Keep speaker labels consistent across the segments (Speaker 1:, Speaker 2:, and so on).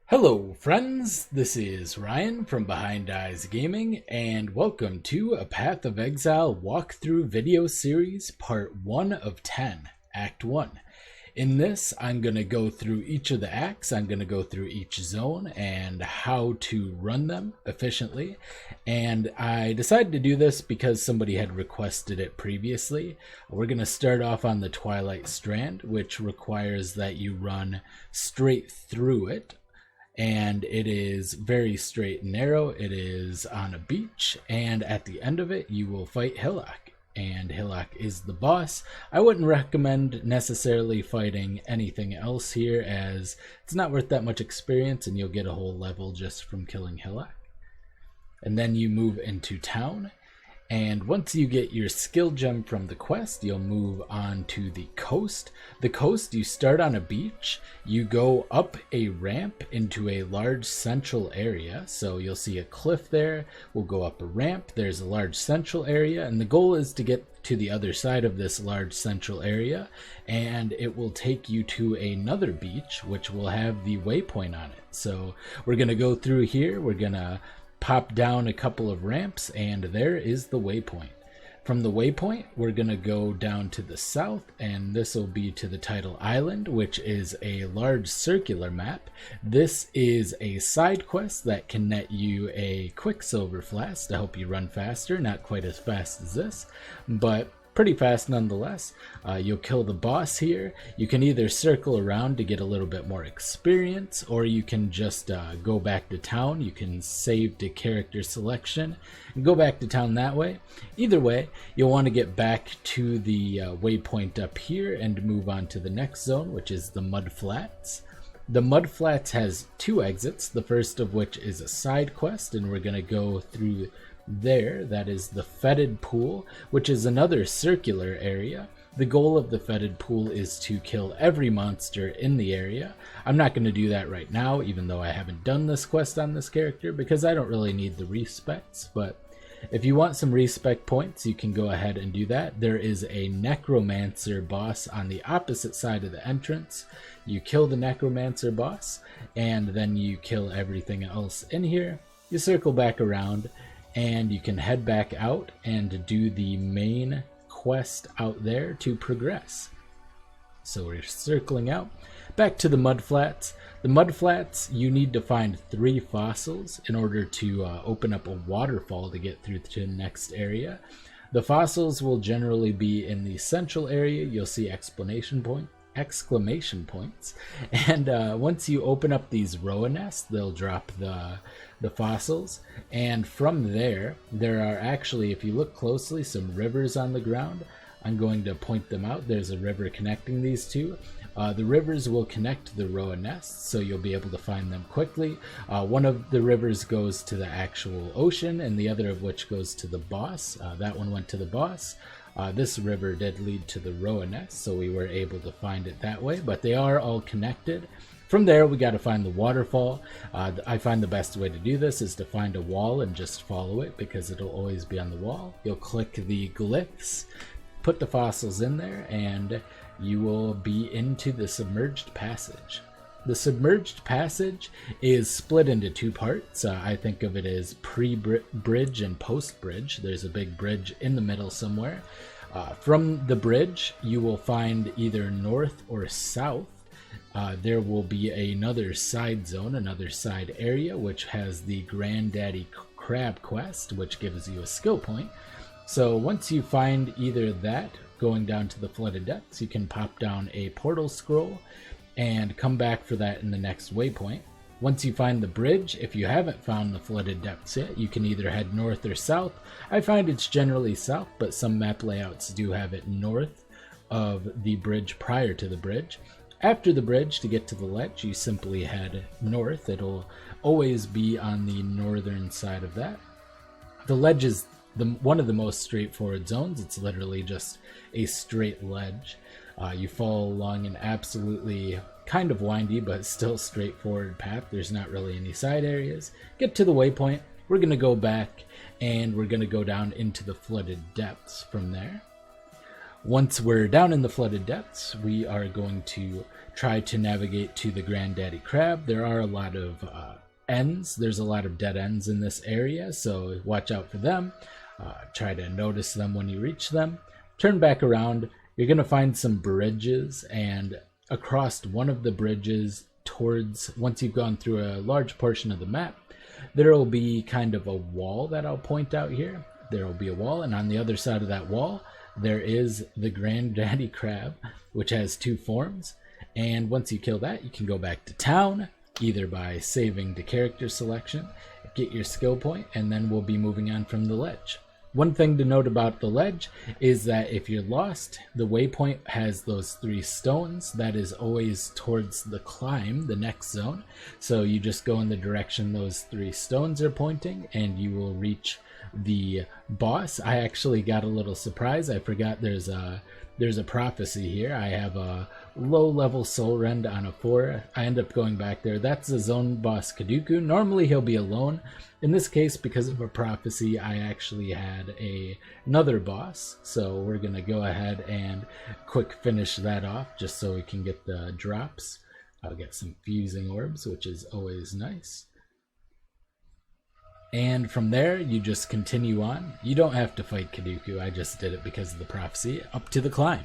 Speaker 1: Hello friends, this is Ryan from Behind Eyes Gaming, and welcome to a Path of Exile walkthrough video series, part 1 of 10, Act 1. In this, I'm going to go through each of the acts, I'm going to go through each zone and how to run them efficiently, and I decided to do this because somebody had requested it previously. We're going to start off on the Twilight Strand, which requires that you run straight through it. And it is very straight and narrow. It is on a beach, and at the end of it you will fight Hillock, and Hillock is the boss. I wouldn't recommend necessarily fighting anything else here, as it's not worth that much experience and you'll get a whole level just from killing Hillock. And then you move into town, and once you get your skill gem from the quest, you'll move on to the coast. The coast, you start on a beach, you go up a ramp into a large central area. So you'll see a cliff there, we'll go up a ramp, there's a large central area, and the goal is to get to the other side of this large central area, and it will take you to another beach, which will have the waypoint on it. So we're going to go through here, we're going to pop down a couple of ramps, and there is the waypoint. From the waypoint, we're going to go down to the south, and this will be to the title island, which is a large circular map. This is a side quest that can net you a quicksilver flask to help you run faster. Not quite as fast as this, but pretty fast nonetheless. You'll kill the boss here. You can either circle around to get a little bit more experience, or you can just go back to town. You can save to character selection and go back to town that way. Either way, you'll want to get back to the waypoint up here and move on to the next zone, which is the Mud Flats. The Mud Flats has two exits, the first of which is a side quest, and we're going to go through there. That is the Fetid Pool, which is another circular area. The goal of the Fetid Pool is to kill every monster in the area. I'm not going to do that right now, even though I haven't done this quest on this character, because I don't really need the respects, but if you want some respect points, you can go ahead and do that. There is a Necromancer boss on the opposite side of the entrance. You kill the Necromancer boss, and then you kill everything else in here. You circle back around, and you can head back out and do the main quest out there to progress. So we're circling out back to the Mud Flats. The Mud Flats, you need to find 3 fossils in order to open up a waterfall to get through to the next area. The fossils will generally be in the central area. You'll see exclamation points, and once you open up these roa nests, they'll drop the fossils, and from there are actually, if you look closely, some rivers on the ground. I'm going to point them out. There's a river connecting these two. The rivers will connect the roa nests, so you'll be able to find them quickly. One of the rivers goes to the actual ocean, and the other of which goes to the boss. That one went to the boss. This river did lead to the roa nest, so we were able to find it that way, but they are all connected. From there, we got to find the waterfall. I find the best way to do this is to find a wall and just follow it, because it'll always be on the wall. You'll click the glyphs, put the fossils in there, and you will be into the submerged passage. The submerged passage is split into 2 parts. I think of it as pre-bridge and post-bridge. There's a big bridge in the middle somewhere. From the bridge, you will find either north or south. There will be another side zone, another side area, which has the Granddaddy Crab quest, which gives you a skill point. So once you find either that, going down to the Flooded Depths, you can pop down a portal scroll and come back for that in the next waypoint. Once you find the bridge, if you haven't found the Flooded Depths yet, you can either head north or south. I find it's generally south, but some map layouts do have it north of the bridge prior to the bridge. After the bridge, to get to the ledge, you simply head north. It'll always be on the northern side of that. The ledge is one of the most straightforward zones. It's literally just a straight ledge. You fall along an absolutely kind of windy but still straightforward path. There's not really any side areas. Get to the waypoint. We're going to go back, and we're going to go down into the Flooded Depths from there. Once we're down in the flooded depths, we are going to try to navigate to the Granddaddy Crab. There are a lot of ends. There's a lot of dead ends in this area, so watch out for them. Try to notice them when you reach them. Turn back around. You're going to find some bridges, and across one of the bridges once you've gone through a large portion of the map, there will be kind of a wall that I'll point out here. There will be a wall, and on the other side of that wall, there is the Granddaddy Crab, which has 2 forms. And once you kill that, you can go back to town, either by saving the character selection, get your skill point, and then we'll be moving on from the ledge. One thing to note about the ledge is that if you're lost, the waypoint has those 3 stones. That is always towards the climb, the next zone. So you just go in the direction those 3 stones are pointing, and you will reach the boss. I actually got a little surprise. I forgot there's a prophecy here. I have a low level soul rend on a 4. I end up going back there. That's the zone boss Kaduku. Normally he'll be alone. In this case, because of a prophecy, I actually had another boss. So we're gonna go ahead and quick finish that off just so we can get the drops. I'll get some fusing orbs, which is always nice. And from there, you just continue on. You don't have to fight Kaduku. I just did it because of the prophecy, up to the climb.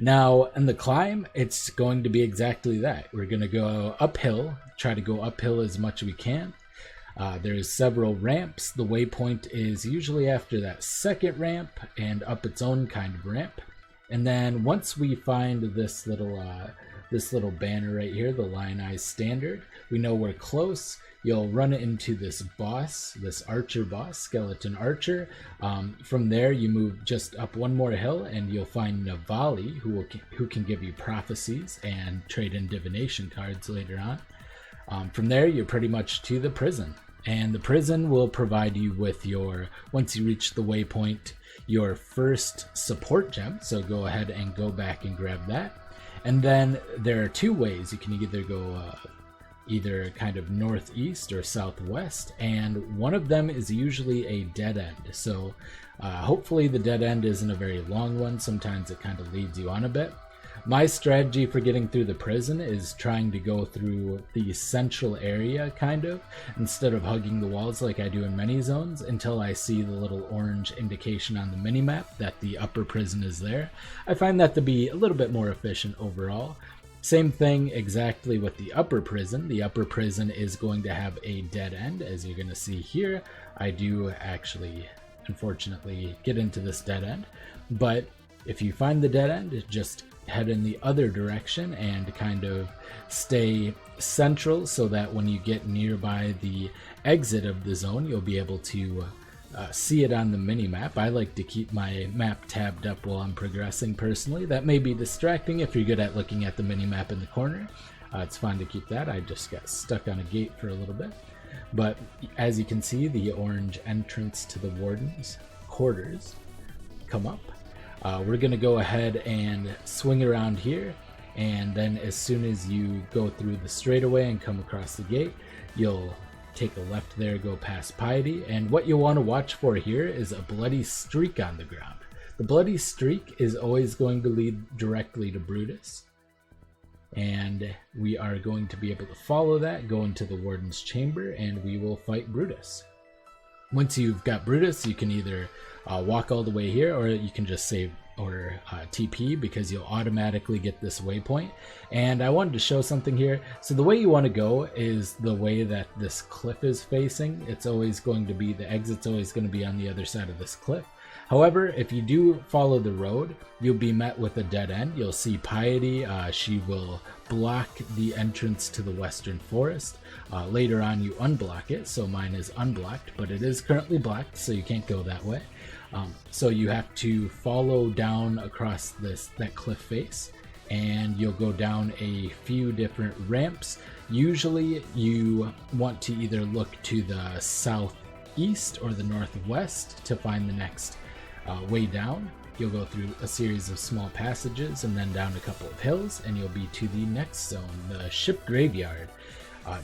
Speaker 1: Now, in the climb, it's going to be exactly that. We're going to go uphill, try to go uphill as much as we can. There's several ramps. The waypoint is usually after that second ramp and up its own kind of ramp. And then once we find this little banner right here, the Lionized Standard, we know we're close. You'll run into this boss, this archer boss, skeleton archer. From there, you move just up one more hill, and you'll find Navali, who can give you prophecies and trade in divination cards later on. From there, you're pretty much to the prison, and the prison will provide you with once you reach the waypoint, your first support gem. So go ahead and go back and grab that. And then there are 2 ways. You can either go either kind of northeast or southwest, and one of them is usually a dead end. So hopefully the dead end isn't a very long one. Sometimes it kind of leads you on a bit. My strategy for getting through the prison is trying to go through the central area, kind of, instead of hugging the walls like I do in many zones, until I see the little orange indication on the minimap that the upper prison is there. I find that to be a little bit more efficient overall. Same thing exactly with the upper prison. The upper prison is going to have a dead end, as you're going to see here. I do actually, unfortunately, get into this dead end. But if you find the dead end, just head in the other direction and kind of stay central so that when you get nearby the exit of the zone, you'll be able to see it on the mini-map. I like to keep my map tabbed up while I'm progressing personally. That may be distracting if you're good at looking at the mini-map in the corner. It's fine to keep that. I just got stuck on a gate for a little bit. But as you can see, the orange entrance to the warden's quarters come up. We're going to go ahead and swing around here, and then as soon as you go through the straightaway and come across the gate, you'll take a left there, go past Piety, and what you want to watch for here is a bloody streak on the ground. The bloody streak is always going to lead directly to Brutus, and we are going to be able to follow that, go into the warden's chamber, and we will fight Brutus. Once you've got Brutus, you can either walk all the way here, or you can just save or TP, because you'll automatically get this waypoint. And I wanted to show something here. So the way you want to go is the way that this cliff is facing. It's always going to be, the exit's always going to be on the other side of this cliff. However, if you do follow the road, you'll be met with a dead end. You'll see Piety. She will block the entrance to the western forest. Later on, you unblock it. So mine is unblocked, but it is currently blocked, so you can't go that way. So you have to follow down across that cliff face, and you'll go down a few different ramps. Usually you want to either look to the southeast or the northwest to find the next way down. You'll go through a series of small passages and then down a couple of hills, and you'll be to the next zone, the ship graveyard.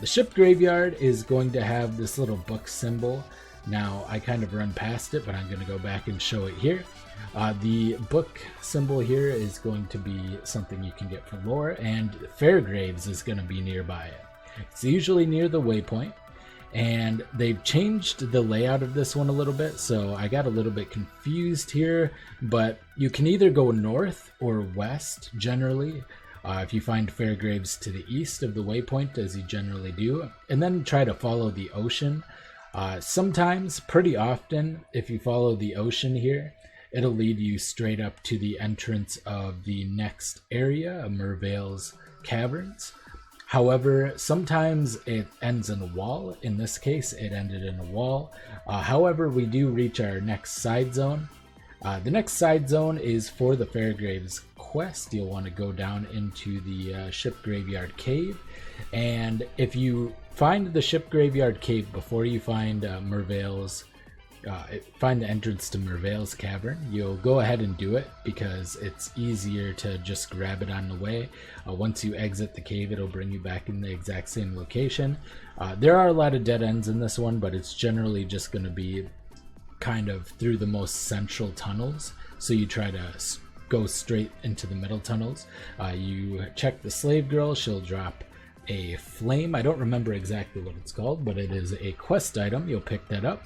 Speaker 1: The ship graveyard is going to have this little book symbol. Now, I kind of run past it, but I'm going to go back and show it here. The book symbol here is going to be something you can get for lore, and Fairgraves is going to be nearby it. It's usually near the Waypoint, and they've changed the layout of this one a little bit, so I got a little bit confused here, but you can either go north or west generally. If you find Fairgraves to the east of the Waypoint, as you generally do, and then try to follow the ocean. Sometimes, pretty often, if you follow the ocean here, it'll lead you straight up to the entrance of the next area, Merveil's Caverns. However, sometimes it ends in a wall. In this case, it ended in a wall. However, we do reach our next side zone. The next side zone is for the Fairgraves quest. You'll want to go down into the ship graveyard cave, and if you find the ship graveyard cave before you find find the entrance to Merveil's Cavern, you'll go ahead and do it because it's easier to just grab it on the way. Once you exit the cave, it'll bring you back in the exact same location. There are a lot of dead ends in this one, but it's generally just going to be kind of through the most central tunnels, so you try to go straight into the middle tunnels. You check the slave girl, she'll drop a flame. I don't remember exactly what it's called, but it is a quest item. You'll pick that up.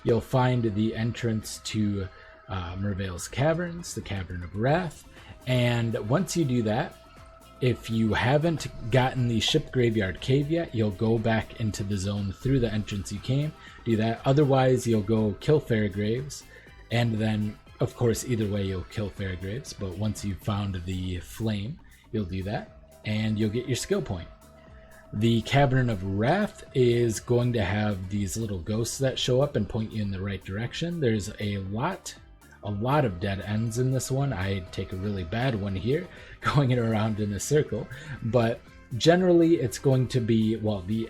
Speaker 1: You'll find the entrance to Merveil's Caverns, the Cavern of Wrath, and once you do that, if you haven't gotten the ship graveyard cave yet, you'll go back into the zone through the entrance you came. Do that. Otherwise, you'll go kill Fairgraves, and then, of course, either way, you'll kill Fairgraves. But once you've found the flame, you'll do that, and you'll get your skill point. The Cavern of Wrath is going to have these little ghosts that show up and point you in the right direction. There's a lot of dead ends in this one. I take a really bad one here, going around in a circle, but generally it's going to be, well, the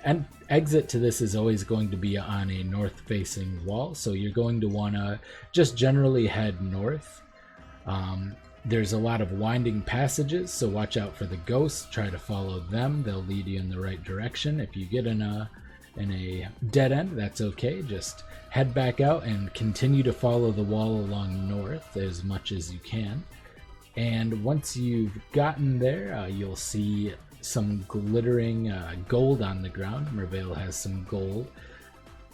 Speaker 1: exit to this is always going to be on a north facing wall, so you're going to want to just generally head north. There's a lot of winding passages, so watch out for the ghosts. Try to follow them. They'll lead you in the right direction. If you get in a dead end, that's okay. Just head back out and continue to follow the wall along north as much as you can. And once you've gotten there, you'll see some glittering gold on the ground. Merveil has some gold.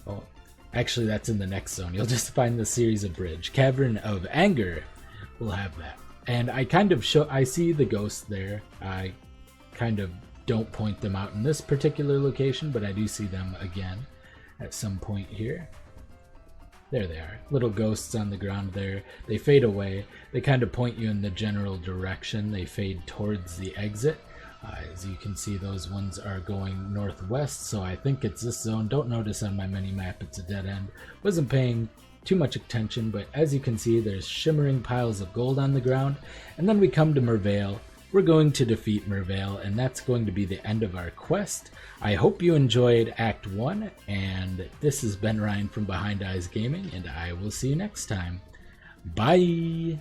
Speaker 1: Oh, actually, that's in the next zone. You'll just find the series of bridge. Cavern of Anger will have that. And I kind of I see the ghosts there. I kind of don't point them out in this particular location, but I do see them again at some point here. There they are, little ghosts on the ground there. They fade away. They kind of point you in the general direction. They fade towards the exit. As you can see, those ones are going northwest, so I think it's this zone. Don't notice on my mini-map it's a dead end. Wasn't paying too much attention, but as you can see, there's shimmering piles of gold on the ground. And then we come to Merveil. We're going to defeat Merveil, and that's going to be the end of our quest. I hope you enjoyed Act 1, and this has been Ryan from Behind Eyes Gaming, and I will see you next time. Bye!